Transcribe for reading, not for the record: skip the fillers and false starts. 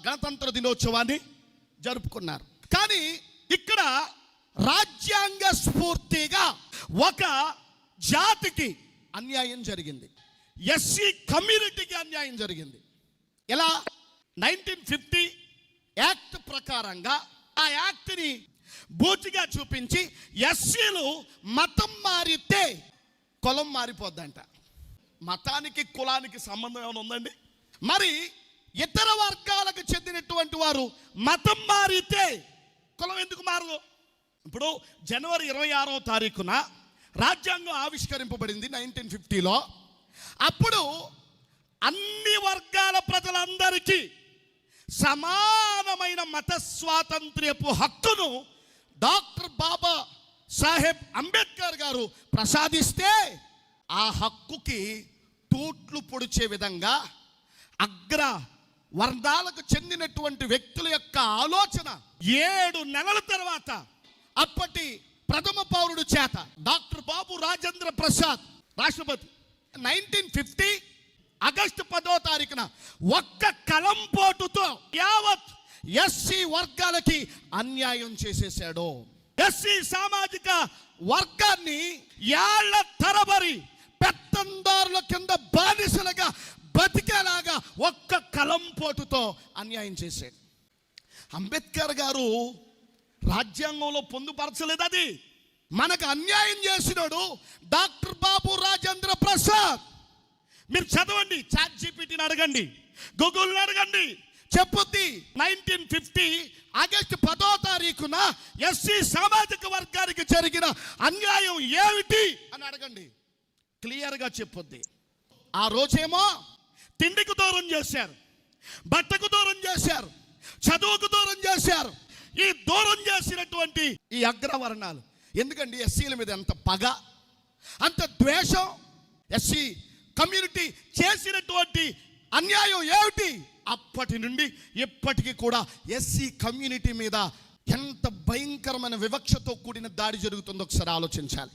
గణతంత్ర దినోత్సవాన్ని జరుపుకున్నారు. కానీ ఇక్కడ రాజ్యాంగ స్ఫూర్తిగా ఒక జాతికి అన్యాయం జరిగింది. ఎస్సీ కమ్యూనిటీకి అన్యాయం జరిగింది. ఎలా? 1950 యాక్ట్ ప్రకారంగా ఆ యాక్ట్ని బూచిగా చూపించి ఎస్సీలు మతం మారితే కులం మారిపోద్దంట. మతానికి కులానికి సంబంధం ఏమైనా ఉందండి? మరి ఇతర వర్గాలకు చెందినటువంటి వారు మతం మారితే కులం ఎందుకు మారదు? ఇప్పుడు జనవరి 26వ తారీఖున రాజ్యాంగం ఆవిష్కరింపబడింది 1950లో. అప్పుడు అన్ని వర్గాల ప్రజలందరికీ సమానమైన మత స్వాతంత్ర్యపు హక్కును డాక్టర్ బాబా సాహెబ్ అంబేద్కర్ గారు ప్రసాదిస్తే ఆ హక్కుకి తూట్లు పొడిచే విధంగా అగ్ర వర్గాలకు చెందినటువంటి వ్యక్తుల యొక్క ఆలోచన 7 నెలల తర్వాత అప్పటి ప్రథమ పౌరుడు చేత డాక్టర్ బాబు రాజేంద్ర ప్రసాద్ రాష్ట్రపతి 1950 ఆగస్టు 10వ తారీఖున ఒక్క కలం పోటుతో యావత్ ఎస్సీ వర్గాలకి అన్యాయం చేసేసాడు. ఎస్సీ సామాజిక వర్గాన్ని ఏళ్ల తరబడి పెత్తందారుల కింద బానిసలుగా బతికేలాగా ఒక్క కలం పోటుతో అన్యాయం చేశాడు. అంబేద్కర్ గారు రాజ్యాంగంలో పొందుపరచలేదు. అది మనకు అన్యాయం చేసినాడు డాక్టర్ బాబు రాజేంద్ర ప్రసాద్. మీరు చదవండి, చాట్ జీపీటీని అడగండి, గూగుల్ని అడగండి, చెప్పుద్ది. 1950 ఆగస్టు 10వ తారీఖున ఎస్సీ సామాజిక వర్గానికి జరిగిన అన్యాయం ఏమిటి అని అడగండి, క్లియర్గా చెప్పుద్ది. ఆ రోజేమో తిండికి దూరం చేశారు, బట్టకు దూరం చేశారు, చదువుకు దూరం చేశారు. ఈ దూరం చేసినటువంటి ఈ అగ్రవర్ణాలు ఎందుకండి ఎస్సీల మీద ఎంత పగ, అంత ద్వేషం? ఎస్సీ కమ్యూనిటీ చేసినటువంటి అన్యాయం ఏమిటి? అప్పటి నుండి ఇప్పటికీ కూడా ఎస్సీ కమ్యూనిటీ మీద ఎంత భయంకరమైన వివక్షతో కూడిన దాడి జరుగుతుందో ఒకసారి ఆలోచించాలి.